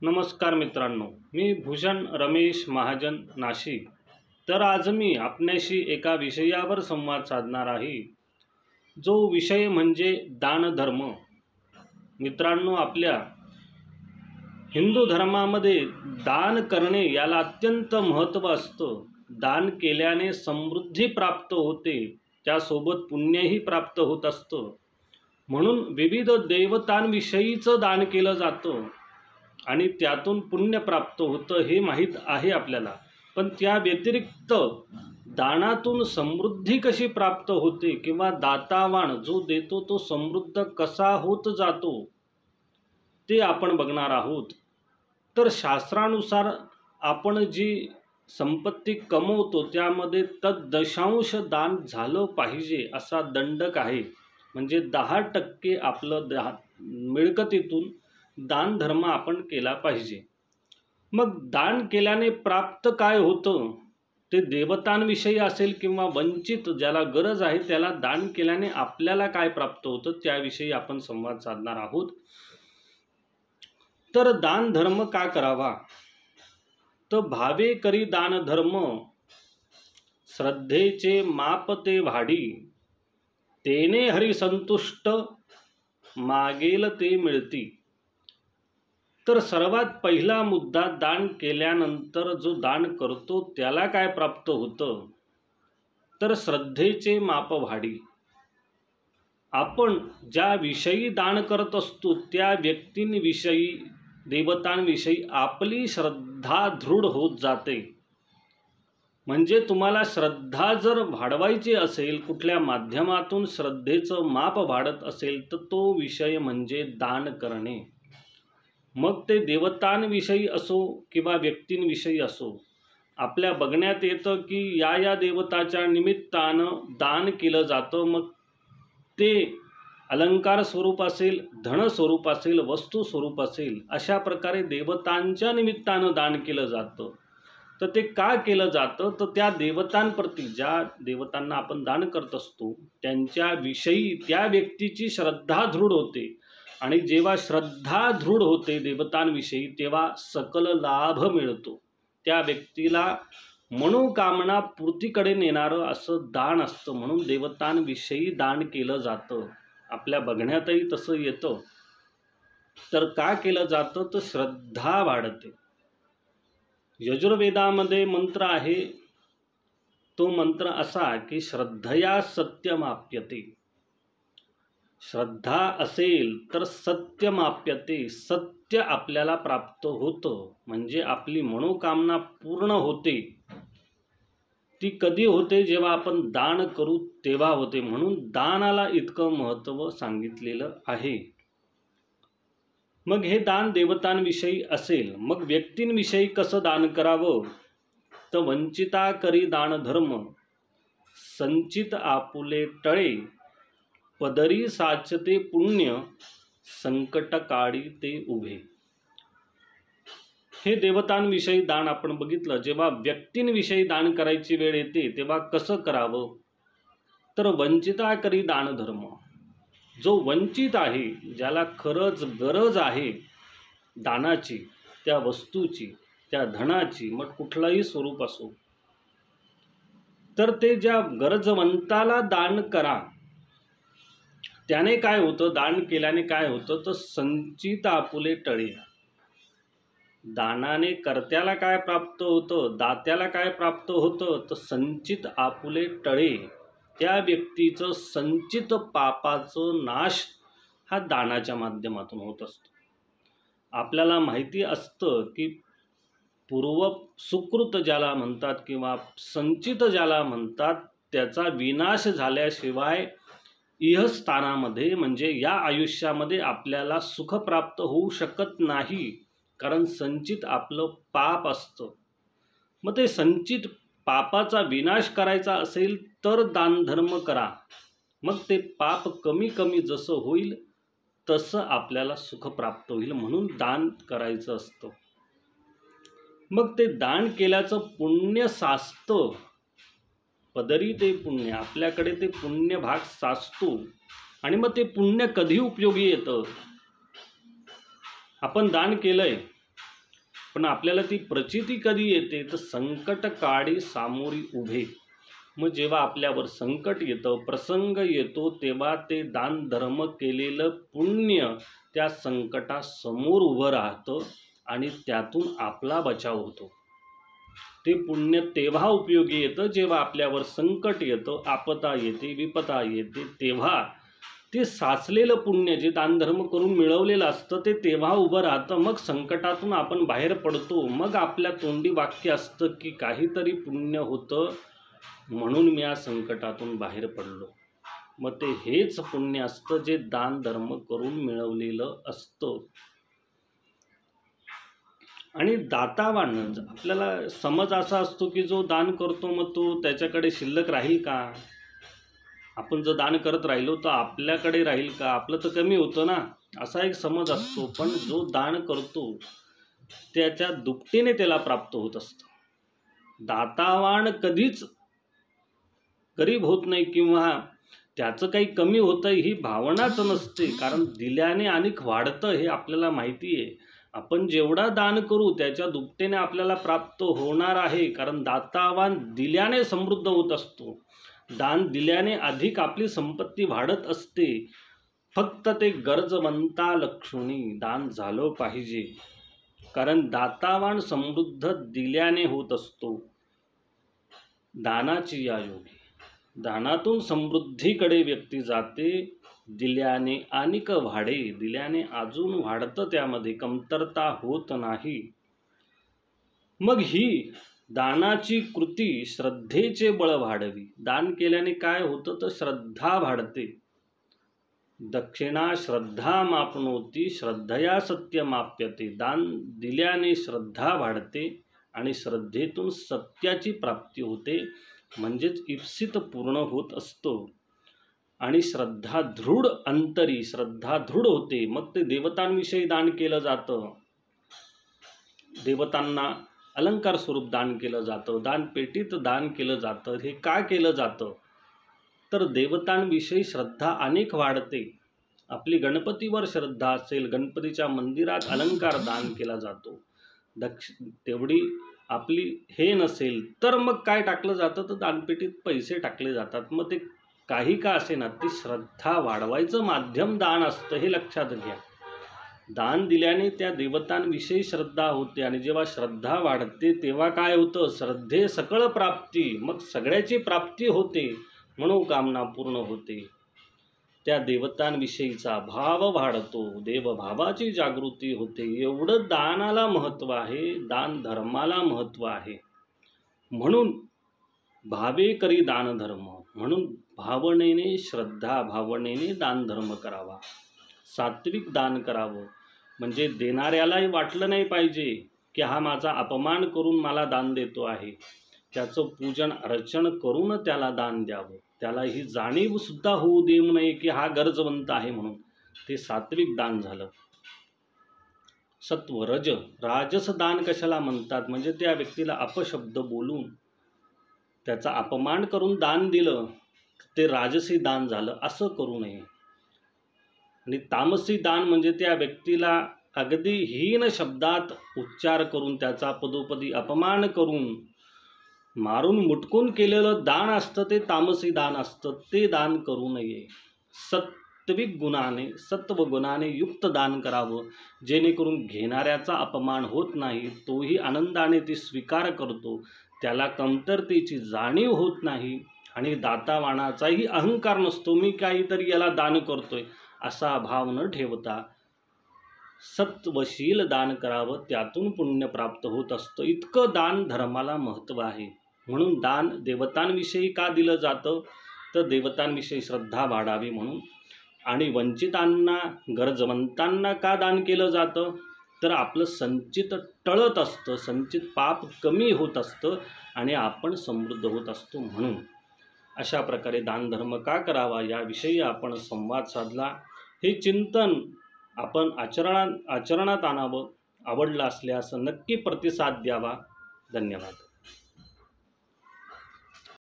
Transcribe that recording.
नमस्कार मित्रांनो, मी भूषण रमेश महाजन नाशिक। तर आज मी आपल्याशी एका विषयावर संवाद साधणार आहे, जो विषय म्हणजे दानधर्म। मित्रांनो, आपल्या हिंदू धर्मामध्ये दान करणे याला अत्यंत महत्त्व असतं। दान केल्याने समृद्धी प्राप्त होते, त्यासोबत पुण्यही प्राप्त होत असतं। म्हणून विविध देवतांविषयीचं दान केलं जातं आणि त्यातून पुण्य प्राप्त होतं हे माहीत आहे आपल्याला। पण त्या व्यतिरिक्त दानातून समृद्धी कशी प्राप्त होते किंवा दातावान जो देतो तो समृद्ध कसा होत जातो ते आपण बघणार आहोत। तर शास्त्रानुसार आपण जी संपत्ती कमवतो त्यामध्ये तद्दशांश दान झालं पाहिजे असा दंडक आहे। म्हणजे 10% आपलं मिळकतीतून दान धर्म आपण केला पाहिजे। मग दान केल्याने प्राप्त काय होतं ते देवतांविषयी असेल किंवा वंचित ज्याला गरज आहे त्याला दान केल्याने आपल्याला काय प्राप्त होतं त्याविषयी आपण संवाद साधणार आहोत। तर दान धर्म का करावा? तर भावे करी दान धर्म, श्रद्धेचे माप ते वाढी, तेने हरी संतुष्ट, मागेल ते मिळती। तर सर्वात पहिला मुद्दा, दान केल्यानंतर जो दान करतो त्याला काय प्राप्त होतं? तर श्रद्धेचे माप वाढी। आपण ज्या विषयी दान करत असतो त्या व्यक्तींविषयी, देवतांविषयी आपली श्रद्धा दृढ होत जाते। म्हणजे तुम्हाला श्रद्धा जर वाढवायची असेल, कुठल्या माध्यमातून श्रद्धेचं माप वाढत असेल तर तो विषय म्हणजे दान करणे। मग ते देवतांविषयी असो किंवा व्यक्तींविषयी असो, आपल्या बघण्यात येतं की या देवताच्या निमित्तानं दान केलं जातं। मग ते अलंकार स्वरूप असेल, धन स्वरूप असेल, वस्तू स्वरूप असेल, अशा प्रकारे देवतांच्या निमित्तानं दान केलं जातं। तर ते का केलं जातं? तर त्या देवतांप्रती, ज्या देवतांना आपण दान करत असतो त्यांच्याविषयी त्या व्यक्तीची श्रद्धा दृढ होते आणि जेव्हा श्रद्धा दृढ होते देवतांविषयी तेव्हा सकल लाभ मिळतो। त्या व्यक्तीला मनोकामना पूर्तीकडे नेणारं असं दान असतं, म्हणून देवतांविषयी दान केलं जातं। आपल्या बघण्यातही तसं येतं। तर का केलं जातं? तर श्रद्धा वाढते। यजुर्वेदामध्ये मंत्र आहे, तो मंत्र असा की श्रद्धया सत्यमाप्यते। श्रद्धा असेल तर सत्यमाप्यते, सत्य आपल्याला प्राप्त होतं। म्हणजे आपली मनोकामना पूर्ण होते। ती कधी होते? जेव्हा आपण दान करू तेव्हा होते। म्हणून दानाला इतकं महत्त्व सांगितलेलं आहे। मग हे दान देवतांविषयी असेल, मग व्यक्तींविषयी कसं दान करावं? तर वंचिता करी दान धर्म, संचित आपुले टळे, पदरी साचते पुण्य, संकट काळी ते उभे। हे देवतांविषयी दान आपण बघितलं। जेव्हा व्यक्तींविषयी दान करायची वेळ येते तेव्हा कसं करावं? तर वंचिता करी दान धर्म, जो वंचित आहे, ज्याला खरंच गरज आहे दानाची, त्या वस्तूची, त्या धनाची, मग कुठलाही स्वरूप असो, तर ते ज्या गरजवंताला दान करा। त्याने काय होतं? दान केल्याने काय होतं? तर संचित आपुले टळे। दानाने कर्त्याला काय प्राप्त होतं? दात्याला काय प्राप्त होतं? तर संचित आपुले टळे। त्या व्यक्तीचं संचित पापाचं नाश हा दानाच्या माध्यमातून होत असतो। आपल्याला माहिती असतं की पूर्व सुकृत ज्याला म्हणतात किंवा संचित ज्याला म्हणतात त्याचा विनाश झाल्याशिवाय इहस्थानामध्ये म्हणजे या आयुष्यामध्ये आपल्याला सुख प्राप्त होऊ शकत नाही, कारण संचित आपलं पाप असतं। मग ते संचित पापाचा विनाश करायचा असेल तर दानधर्म करा। मग ते पाप कमी कमी जसं होईल तसं आपल्याला सुख प्राप्त होईल, म्हणून दान करायचं असतं। मग ते दान केल्याचं पुण्य साचतं, पदरी ते पुण्य, आपल्याकडे ते पुण्य भाग साचतो। आणि मग ते पुण्य कधी उपयोगी येतं? आपण दान केलंय, पण आपल्याला ती प्रचिती कधी येते तर संकट काळी सामोरी उभे. मग जेव्हा आपल्यावर संकट येतं, प्रसंग येतो, तेव्हा ते दान धर्म केलेलं पुण्य त्या संकटासमोर उभं राहतं आणि त्यातून आपला बचाव होतो. ते पुण्य तेव्हा उपयोगी येतं जेव्हा आपल्यावर संकट येतं, आपदा येते, विपदा येते, तेव्हा ते साचलेलं पुण्य जे दानधर्म करून मिळवलेलं असतं ते तेव्हा उभं राहतं. मग संकटातून आपण बाहेर पडतो. मग आपल्या तोंडी वाक्य असतं की काहीतरी पुण्य होतं म्हणून मी या संकटातून बाहेर पडलो. मग ते हेच पुण्य असतं जे दानधर्म करून मिळवलेलं असतं. आणि दातावान आपल्याला समज असा असतो की जो दान करतो मग तो त्याच्याकडे शिल्लक राहील का? आपण जर दान करत राहिलो तर आपल्याकडे राहील का? आपलं तर कमी होतं ना, असा एक समज असतो. पण जो दान करतो त्याच्या दुपटीने त्याला प्राप्त होत असतं. दातावान कधीच गरीब होत नाही किंवा त्याचं काही कमी होतं ही भावनाच नसते. कारण दिल्याने अनेक वाढतं हे आपल्याला माहिती आहे. आपण जेवढा दान करू त्याच्या दुपटीने आपल्याला प्राप्त होणार आहे. कारण दातावान दिल्याने समृद्ध होत असतो. दान दिल्याने अधिक आपली संपत्ती वाढत असते. फक्त ते गरजवंता लक्षणी दान झालं पाहिजे. कारण दातावान समृद्ध दिल्याने होत असतो. दानाची या योगी दानातून समृद्धीकडे व्यक्ती जाते. दिल्याने अनेक वाढे, दिल्याने अजून वाढतं, त्यामध्ये कमतरता होत नाही. मग ही दानाची कृती श्रद्धेचे बळ वाढवी. दान केल्याने काय होतं तर श्रद्धा वाढते. दक्षिणा श्रद्धा मापनोती श्रद्धया सत्य माप्यते. दान दिल्याने श्रद्धा वाढते आणि श्रद्धेतून सत्याची प्राप्ती होते. म्हणजेच इप्सित पूर्ण होत असतो. आणि श्रद्धा दृढ अंतरी श्रद्धा दृढ होते. मग ते देवतांविषयी दान केलं जातं. देवतांना अलंकार स्वरूप दान केलं जातं. दानपेटीत दान केलं जातं. हे का केलं जातं तर देवतांविषयी श्रद्धा अनेक वाढते. आपली गणपतीवर श्रद्धा असेल, गणपतीच्या मंदिरात अलंकार दान केला जातो. तेवढी आपली हे नसेल तर मग काय टाकलं जातं तर दानपेटीत पैसे टाकले जातात. मग ते काही का असे ना, ती श्रद्धा वाढवायचं माध्यम दान असतं हे लक्षात घ्या. दान दिल्याने त्या देवतांविषयी श्रद्धा होते आणि जेव्हा श्रद्धा वाढते तेव्हा काय होतं, श्रद्धे सकळ प्राप्ती. मग सगळ्याची प्राप्ती होते, मनोकामना पूर्ण होते. त्या देवतांविषयीचा भाव वाढतो, देवभावाची जागृती होते. एवढं दानाला महत्त्व आहे, दान धर्माला महत्त्व आहे. म्हणून भावे करी दान धर्म, म्हणून भावनेने श्रद्धा भावनेने दान धर्म करावा. सात्विक दान करावं. म्हणजे देणाऱ्यालाही वाटलं नाही पाहिजे की हा माझा अपमान करून मला दान देतो आहे. त्याचं पूजन अर्चन करून त्याला दान द्यावं. त्याला ही जाणीवसुद्धा होऊ देऊ नये की हा गरजवंत आहे म्हणून. ते सात्विक दान झालं. सत्व रज राजस दान कशाला म्हणतात, म्हणजे त्या व्यक्तीला अपशब्द बोलून त्याचा अपमान करून दान दिलं ते राजसी दान झालं. असं करू नये. आणि तामसी दान म्हणजे त्या व्यक्तीला अगदी हीन शब्दात उच्चार करून त्याचा पदोपदी अपमान करून मारून मुटकून केलेलं दान असतं ते तामसी दान असतं. ते दान करू नये. सात्विक गुणाने सत्वगुणाने युक्त दान करावं, जेणेकरून घेणाऱ्याचा अपमान होत नाही. तोही आनंदाने ती स्वीकार करतो. त्याला कमतरतेची जाणीव होत नाही आणि दातावानाचाही अहंकार नसतो. मी काहीतरी याला दान करतोय असा भाव न ठेवता सत्वशील दान करावं. त्यातून पुण्य प्राप्त होत असतं. इतकं दान धर्माला महत्त्व आहे. म्हणून दान देवतांविषयी का दिलं जातं तर देवतांविषयी श्रद्धा वाढावी म्हणून. आणि वंचितांना गरजवंतांना का दान केलं जातं तर आपलं संचित टळत असतं, संचित पाप कमी होत असतं आणि आपण समृद्ध होत असतो. म्हणून अशा प्रकारे दानधर्म का करावा याविषयी आपण संवाद साधला. हे चिंतन आपण आचरणात आणावं. आवडलं असल्यास नक्की प्रतिसाद द्यावा. धन्यवाद.